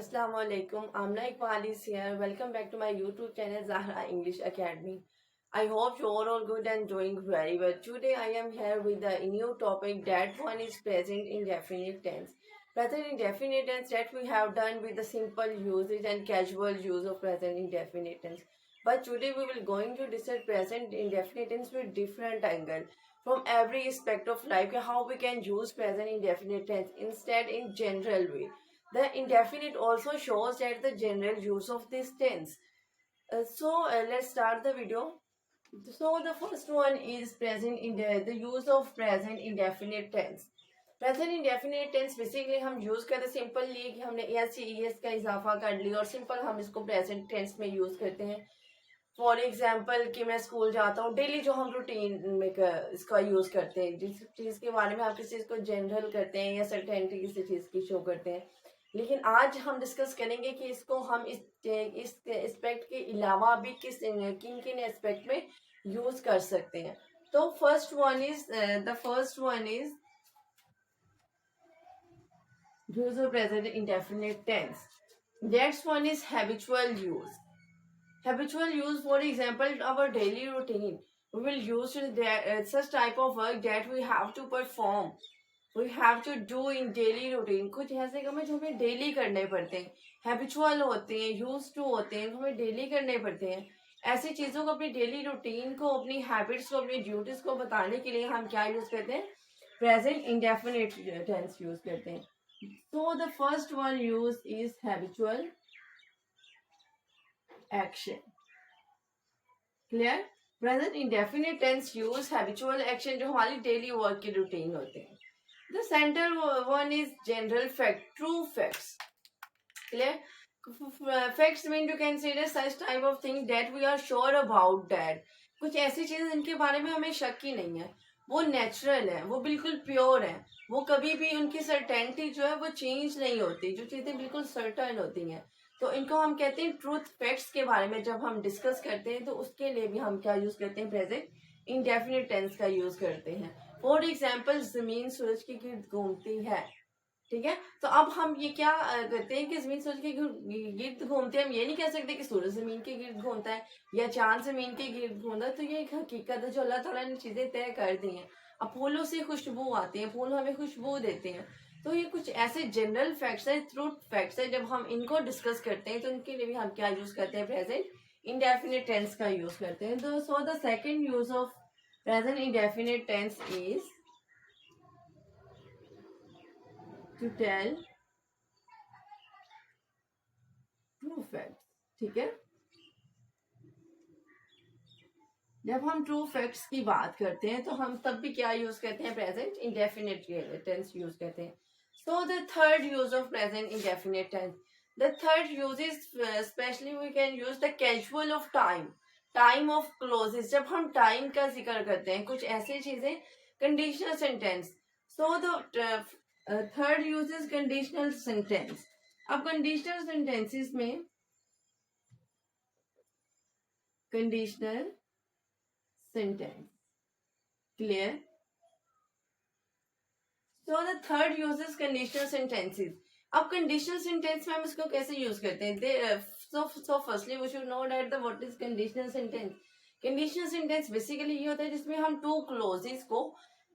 Assalamu alaikum. I'm Iqbal is here. Welcome back to my YouTube channel Zahra English Academy. I hope you are all good and doing very well. Today I am here with a new topic. That one is present indefinite tense. Present indefinite tense that we have done with the simple usage and casual use of present indefinite tense. But today we will going to discuss present indefinite tense with different angle from every aspect of life. How we can use present indefinite tense instead in general way. The indefinite also shows that the general use of this tense. Let's start the video. So the first one is present in the use of present indefinite tense. Present indefinite tense basically हम use करते हैं simple लिए कि हमने S E S का इजाफा कर लिया और सिंपल हम इसको प्रेजेंट टेंस में यूज करते हैं. फॉर एग्जाम्पल कि मैं स्कूल जाता हूँ डेली जो हम रूटीन में इसका यूज करते हैं जिस चीज के बारे में आप किसी चीज को जनरल करते हैं या सर्टेनिटी किसी चीज की शो करते हैं. लेकिन आज हम डिस्कस करेंगे कि इसको हम इस एस्पेक्ट के अलावा भी किन किन एस्पेक्ट में यूज कर सकते हैं. तो first one is use of present indefinite tense. Next one is habitual use. Habitual use, for example, our daily routine. We will use such type of work that we have to perform. We have to do in daily routine. कुछ ऐसे काम है जो हमें daily करने पड़ते हैं, habitual होते हैं, यूज टू होते हैं, हमें डेली करने पड़ते हैं. ऐसी चीजों को अपनी डेली रूटीन को अपनी हैबिट्स को अपनी ड्यूटीज को बताने के लिए हम क्या यूज करते हैं, प्रेजेंट इंडेफिनिट टेंस यूज करते हैं. So the first one used is habitual action. Clear? Present indefinite tense use habitual action जो हमारी daily work की routine होते हैं. The central one is general fact, true facts. Clear? Facts mean to consider such type of thing that we are sure about that. कुछ ऐसी चीजें जिनके बारे में हमें शक ही नहीं है, वो नेचुरल है, वो बिल्कुल प्योर है, वो कभी भी उनकी सर्टेनिटी जो है वो चेंज नहीं होती, जो चीजें बिल्कुल सर्टन होती हैं. तो इनको हम कहते हैं ट्रूथ फैक्ट्स के बारे में जब हम डिस्कस करते हैं तो उसके लिए भी हम क्या यूज करते हैं, प्रेजेंट इंडेफिनिट टेंस का यूज करते हैं. फॉर एग्जाम्पल जमीन सूरज के गिर्द घूमती है. ठीक है, तो अब हम ये क्या करते हैं कि जमीन सूरज के गिर्द घूमते हैं. हम ये नहीं कह सकते कि सूरज जमीन के गिर्द घूमता है या चांद जमीन के गिर्द घूमता है. तो ये एक हकीकत है जो अल्लाह ताला ने चीजें तय कर दी हैं. अब फूलों से खुशबू आती है, फूल हमें खुशबू देते हैं. तो ये कुछ ऐसे जनरल फैक्ट्स है, ट्रूथ फैक्ट्स है. जब हम इनको डिस्कस करते हैं तो इनके लिए भी हम क्या यूज करते हैं, प्रेजेंट इंडेफिनिट टेंस का यूज करते हैं. तो so the second use of present indefinite tense is to tell true facts. ठीक है, जब हम ट्रू फैक्ट्स की बात करते हैं तो हम तब भी क्या यूज करते हैं, प्रेजेंट इंडेफिनिट टेंस यूज करते हैं. So the third use of present indefinite tense, the third use is specially we can use the casual of time, time of clauses. जब हम टाइम का जिक्र करते हैं, कुछ ऐसी चीजें, conditional sentence. So the third use is conditional sentence. अब कंडीशनल सेंटेंसेस में conditional sentence. Clear? So the third uses conditional sentences. अब conditional sentence में हम इसको कैसे यूज करते हैं? So firstly we should know that the what is conditional sentence. Conditional sentence basically ये होता है जिसमें हम two clauses को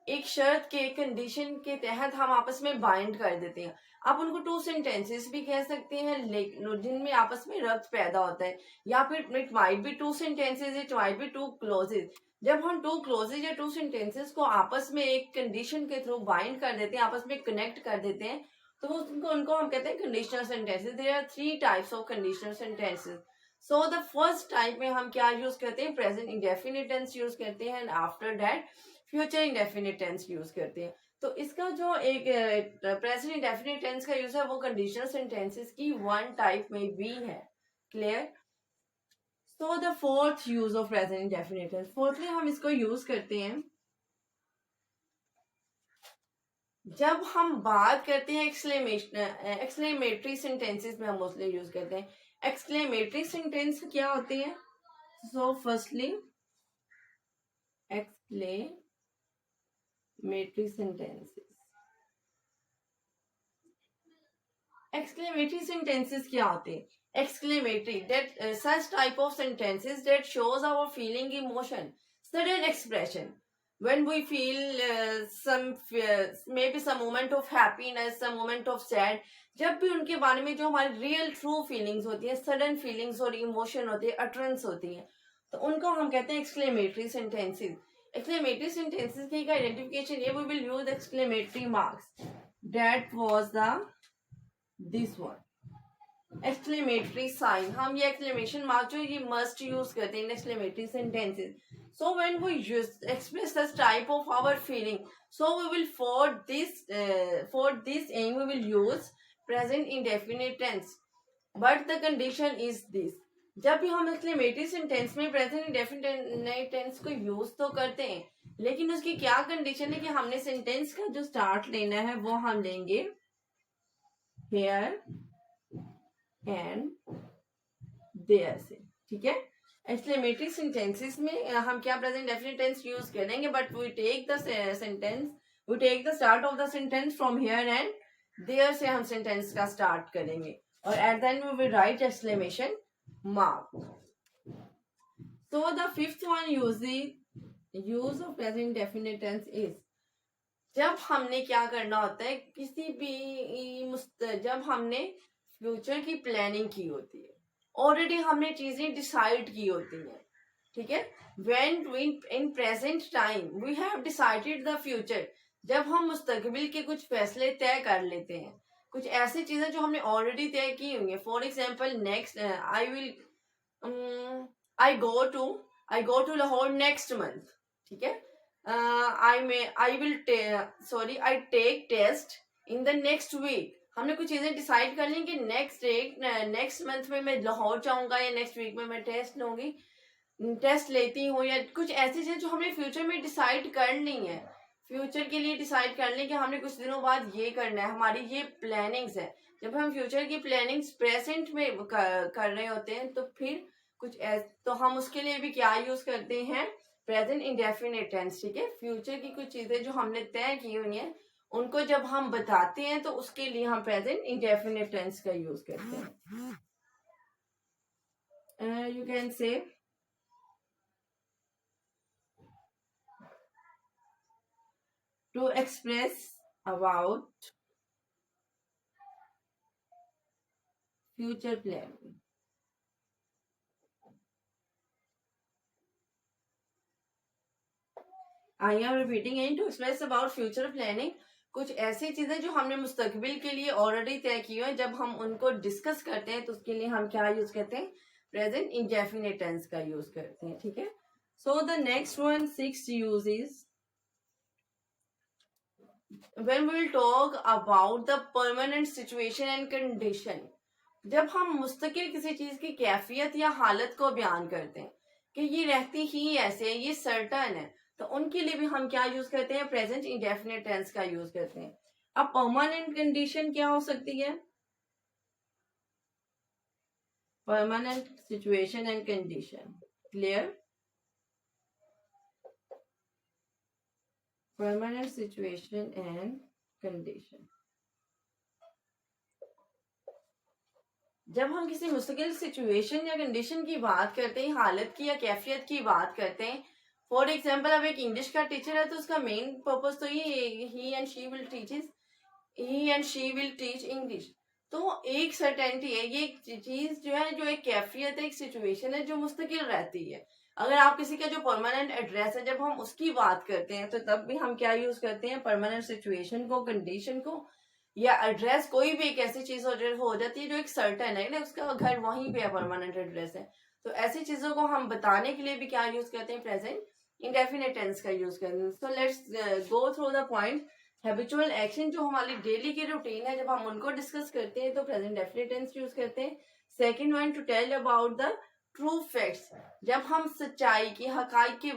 एक शर्त के कंडीशन के तहत हम आपस में बाइंड कर देते हैं. आप उनको टू सेंटेंसेस भी कह सकते हैं जिनमें आपस में रब्त पैदा होता है, या फिर it might be two sentences, it might be two clauses. जब हम टू क्लोजेज या टू सेंटेंसेस को आपस में एक कंडीशन के थ्रू बाइंड कर देते हैं, आपस में कनेक्ट कर देते हैं, तो उनको हम कहते हैं conditional sentences. There are three types of conditional sentences. So the first type में हम क्या यूज करते हैं, प्रेजेंट इंडेफिनिट टेंस यूज करते हैं, and after that future indefinite tense use करते हैं. तो इसका जो एक प्रेजेंट इंडेफिनिट टेंस का यूज है वो कंडीशनल सेंटेंसेस की वन टाइप में भी है. Clear? So the fourth use of present indefinite tense. Fourthly हम इसको यूज करते हैं जब हम बात करते हैं एक्सक्लेमेटरी सेंटेंसेस में हम मोस्टली यूज करते हैं. एक्सक्लेमेटरी सेंटेंस क्या होते हैं? So firstly exclamatory sentences. Exclamatory sentences क्या होते हैं? Exclamatory, that such type of sentences that shows our feeling, emotion, sudden expression. When we feel maybe some moment of happiness, some moment of sad, जब भी उनके बारे में जो हमारी रियल ट्रू फीलिंग्स होती है, सडन फीलिंग्स और इमोशन होते हैं, अटरेंस होती है, तो उनको हम कहते हैं एक्सक्लेमेटरी सेंटेंसेस. एक्सक्लेमेटरी सेंटेंसेस की आइडेंटिफिकेशन ये, we will use exclamatory marks. That was the this one. Exclamatory sign, हम ये एक्सक्लेमेशन मार्क जो ये मस्ट यूज करते हैं in exclamatory sentences. So when we use express this type of our feeling, so we will for this um we will use present indefinite tense. But the condition is this, जब भी हम exclamatory sentence में present indefinite tense को use तो करते हैं, लेकिन उसकी क्या कंडीशन है कि हमने सेंटेंस का जो स्टार्ट लेना है वो हम लेंगे हेयर एंड देयर से. ठीक है, एक्सक्लेमेटरी सेंटेंसेस में हम क्या प्रेजेंट डेफिनेट टेंस यूज करेंगे, but we take the sentence, we take the start of the sentence from here and there से हम सेंटेंस का स्टार्ट करेंगे और at the end we will write exclamation mark. So the fifth one use of present definite tense is, जब हमने क्या करना होता है किसी भी जब हमने फ्यूचर की प्लानिंग की होती है, ऑलरेडी हमने चीजें डिसाइड की होती हैं. ठीक है, when in present time we have decided the future, जब हम मुस्तकबिल के कुछ फैसले तय कर लेते हैं, कुछ ऐसी चीजें जो हमने ऑलरेडी तय की हुई है. For example, next I go to Lahore next month. ठीक है, I take test in the next week. हमने कुछ चीजें डिसाइड कर ली कि नेक्स्ट मंथ में मैं लाहौर जाऊंगा या नेक्स्ट वीक में मैं टेस्ट लेती हूँ, या कुछ ऐसी चीजें जो हमने फ्यूचर में डिसाइड कर ली है, फ्यूचर के लिए डिसाइड कर ली कि हमने कुछ दिनों बाद ये करना है, हमारी ये प्लानिंग्स है. जब हम फ्यूचर की प्लानिंग्स प्रेजेंट में कर रहे होते हैं तो फिर तो हम उसके लिए भी क्या यूज करते हैं, प्रेजेंट इंडेफिनिट टेंस. ठीक है, फ्यूचर की कुछ चीजें जो हमने तय की हुई हैं उनको जब हम बताते हैं तो उसके लिए हम प्रेजेंट इंडेफिनिट टेंस का यूज करते हैं. You can say to express about future planning. I am repeating again, to express about future planning. कुछ ऐसी चीजें जो हमने मुस्तकबिल के लिए ऑलरेडी तय की है, जब हम उनको डिस्कस करते हैं तो उसके लिए हम क्या यूज करते हैं, प्रेजेंट इंडेफिनिट टेंस का यूज करते हैं. ठीक है, so the next one, sixth use is when we will talk about the permanent situation and condition. जब हम मुस्तकिल किसी चीज की कैफियत या हालत को बयान करते हैं कि ये रहती ही ऐसे है, ये सर्टन है, तो उनके लिए भी हम क्या यूज करते हैं, प्रेजेंट इंडेफिनिट टेंस का यूज करते हैं. अब परमानेंट कंडीशन क्या हो सकती है, permanent situation and condition. Clear, permanent situation and condition. जब हम किसी मुस्तकिल सिचुएशन या कंडीशन की बात करते हैं, हालत की या कैफियत की बात करते हैं, फॉर एग्जाम्पल अब एक इंग्लिश का टीचर है तो उसका मेन पर्पज तो ये ही and she will teach English. तो एक सर्टेनिटी है, ये चीज जो है, जो एक कैफियत है, एक सिचुएशन है जो मुस्तकिल रहती है. अगर आप किसी का जो परमानेंट एड्रेस है, जब हम उसकी बात करते हैं तो तब भी हम क्या यूज करते हैं, परमानेंट सिचुएशन को, कंडीशन को, या एड्रेस. कोई भी एक ऐसी चीज हो जाती है जो एक सर्टेन है ना, उसका घर वहीं पे है, परमानेंट एड्रेस है, तो ऐसी चीजों को हम बताने के लिए भी क्या यूज करते हैं, प्रेजेंट इंडेफिनिट टेंस का यूज करते हैं. So let's go through the point. Habitual action जो हमारी डेली की रूटीन है, जब हम उनको डिस्कस करते हैं तो प्रेजेंट डेफिनिट टेंस यूज करते हैं. Second one, to tell about the true facts. जब हम सच्चाई की, हकाइक की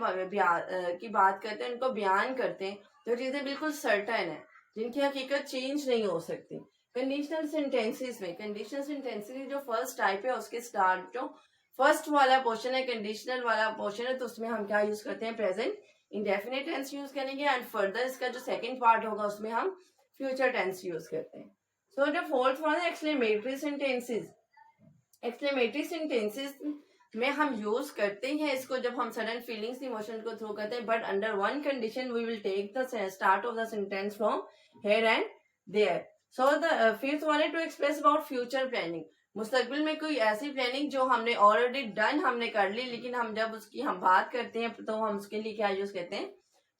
बात करते हैं, उनको बयान करते हैं, तो चीजें बिल्कुल सर्टेन है, जिनकी हकीकत चेंज नहीं हो सकती. कंडीशनल सेंटेंसेस में, कंडीशनल सेंटेंसेस जो फर्स्ट टाइप है, उसके स्टार्ट जो फर्स्ट वाला पोर्शन है, कंडीशनल वाला पोर्शन है, तो उसमें हम क्या यूज करते हैं, प्रेजेंट इंडेफिनिट टेंस यूज करेंगे. एंड फर्दर इसका जो सेकंड पार्ट होगा उसमें हम फ्यूचर टेंस यूज करते हैं. So the fourth one है exclamatory sentences. Exclamatory sentences में हम यूज करते हैं इसको जब हम सडन फीलिंग्स इमोशन को थ्रो करते हैं, but under one condition we will take the start of the sentence from here and there. So the fifth one है to express about future planning. मुस्तकबिल में कोई ऐसी प्लानिंग जो हमने ऑलरेडी डन हमने कर ली, लेकिन हम जब उसकी हम बात करते हैं तो हम उसके लिए क्या यूज करते हैं,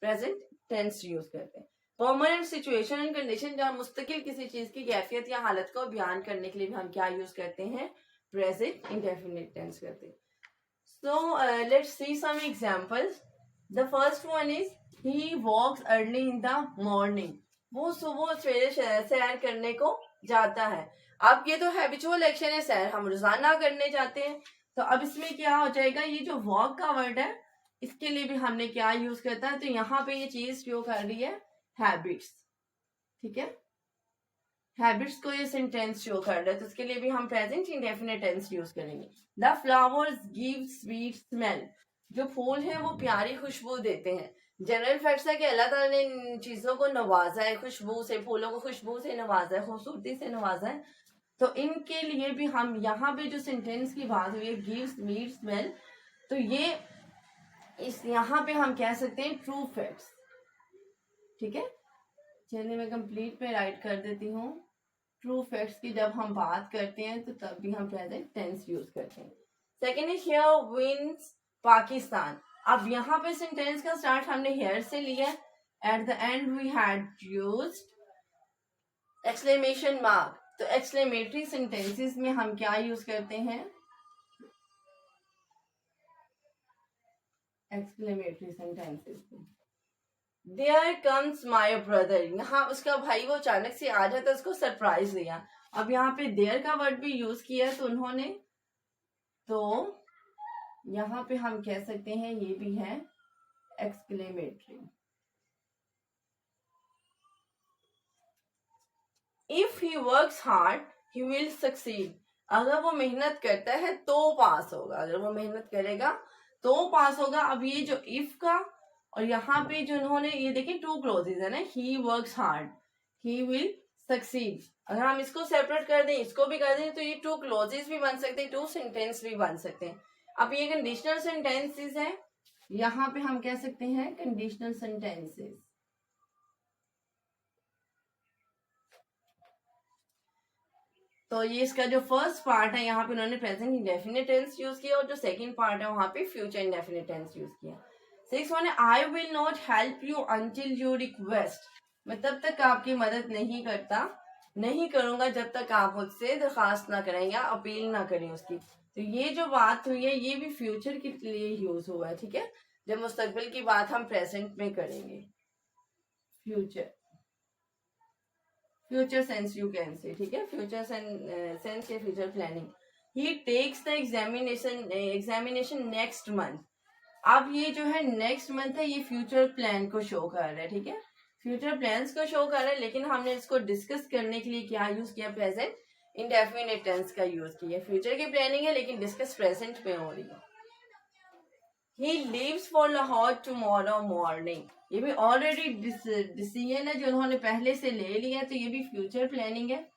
प्रेजेंट टेंस यूज करते हैं. परमानेंट सिचुएशन एंड कंडीशन, जब मुस्तकिल किसी चीज की कैफियत या हालत को बयान करने के लिए भी हम क्या यूज करते हैं, प्रेजेंट इंडेफिनिट टेंस करते हैं. So let's see some examples. The first one is he walks early in the morning. वो सुबह सवेरे सैर करने को जाता है. अब ये तो हैबिचुअल एक्शन है, सैर हम रोजाना करने जाते हैं. तो अब इसमें क्या हो जाएगा, ये जो वॉक का वर्ड है इसके लिए भी हमने क्या यूज करता है, तो यहाँ पे ये चीज शो कर रही है हैबिट्स. ठीक है, हैबिट्स को ये सेंटेंस शो कर रहा है, तो उसके लिए भी हम प्रेजेंट इंडेफिनिट टेंस यूज करेंगे. The flowers give sweet smell. जो फूल हैं वो प्यारी खुशबू देते हैं. जनरल फैक्ट्स है कि अल्लाह ताला ने इन चीजों को नवाजा है, खुशबू से, फूलों को खुशबू से नवाजा है, खूबसूरती से नवाजा है. तो इनके लिए भी हम यहाँ पे जो सेंटेंस की बात हुई है गिव स्वीट स्मेल, तो ये इस यहाँ पे हम कह सकते हैं ट्रू फैक्ट्स. ठीक है, चलिए मैं कंप्लीट पे राइट कर देती हूँ. ट्रू फैक्ट्स की जब हम बात करते हैं तो तब भी हम प्रेजेंट टेंस यूज करते हैं. Second is here wins Pakistan. अब यहाँ पे सेंटेंस का स्टार्ट हमने हियर से लिया. At the end we had used exclamation mark. तो एक्सक्लेमेटरी सेंटेंसेस में हम क्या यूज करते हैं, एक्सक्लेमेटरी सेंटेंसेस में देयर कम्स माई ब्रदर. यहाँ उसका भाई वो अचानक से आ जाता है, उसको सरप्राइज दिया. अब यहाँ पे देयर का वर्ड भी यूज किया तो उन्होंने, तो यहाँ पे हम कह सकते हैं ये भी है exclamatory. If he works hard he will succeed. अगर वो मेहनत करता है तो पास होगा, अगर वो मेहनत करेगा तो पास होगा. अब ये जो इफ का और यहाँ पे जो उन्होंने ये देखिए टू क्लोजेज है ना, he works hard he will succeed. अगर हम इसको सेपरेट कर दें इसको भी कर दें तो ये टू क्लोजेज भी बन सकते हैं, टू सेंटेंस भी बन सकते हैं. अब ये कंडीशनल सेंटेंसेस है, यहाँ पे हम कह सकते हैं कंडीशनल सेंटेंसेस. तो ये इसका जो फर्स्ट पार्ट है यहाँ पे उन्होंने प्रेजेंट इंडेफिनिट टेंस यूज किया और जो सेकंड पार्ट है वहां पे फ्यूचर इंडेफिनिट टेंस यूज किया. सिक्स वन है I will not help you until you request. मैं तब तक आपकी मदद नहीं करूंगा जब तक आप मुझसे दरखास्त ना करें या अपील ना करें उसकी. तो ये जो बात हुई है ये भी फ्यूचर के लिए यूज हुआ है. ठीक है, जब मुस्तकबिल की बात हम प्रेजेंट में करेंगे, future sense you can say. ठीक है, फ्यूचर सेंस या future planning. He takes the examination next month. अब ये जो है नेक्स्ट मंथ है, ये फ्यूचर प्लान को शो कर रहा है. ठीक है, फ्यूचर प्लान्स को शो कर रहा है, लेकिन हमने इसको डिस्कस करने के लिए क्या यूज किया, प्रेजेंट इंडेफिनिट टेंस का यूज किया. फ्यूचर की प्लानिंग है लेकिन डिस्कस प्रेजेंट में हो रही है. He leaves for Lahore tomorrow morning. ये भी ऑलरेडी डिसीजन है जो उन्होंने पहले से ले लिया, तो ये भी फ्यूचर प्लानिंग है.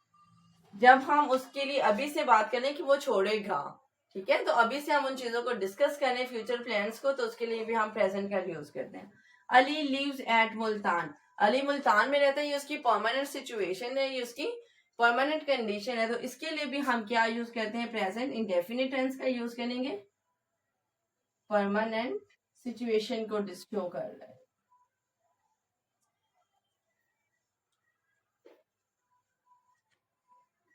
जब हम उसके लिए अभी से बात करें कि वो छोड़ेगा, ठीक है, तो अभी से हम उन चीजों को डिस्कस करें फ्यूचर प्लान्स को, तो उसके लिए भी हम प्रेजेंट का यूज करते हैं. Ali lives at Multan. अली मुल्तान में रहता है, ये उसकी परमानेंट सिचुएशन है, ये उसकी परमानेंट कंडीशन है. तो इसके लिए भी हम क्या यूज करते हैं, प्रेजेंट इंडेफिनिट टेंस का यूज करेंगे. परमानेंट सिचुएशन को शो कर रहा है.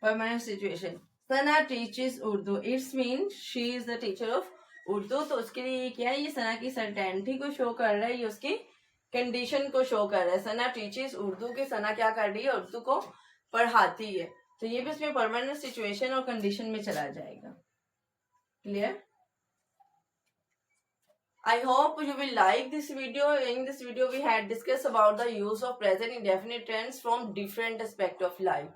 Permanent situation. Sana teaches Urdu. It's mean she is the teacher of Urdu. तो उसके लिए ये क्या है, ये सना की सर्टेनिटी को शो कर रहा है, ये उसकी कंडीशन को शो कर रहा है. सना टीचेस उर्दू के सना क्या कर रही है, उर्दू को पढ़ाती है. तो ये भी इसमें परमानेंट सिचुएशन और कंडीशन में चला जाएगा. Clear? I hope you will like this video. In this video we had discussed about the use of present indefinite tense from different aspects of life.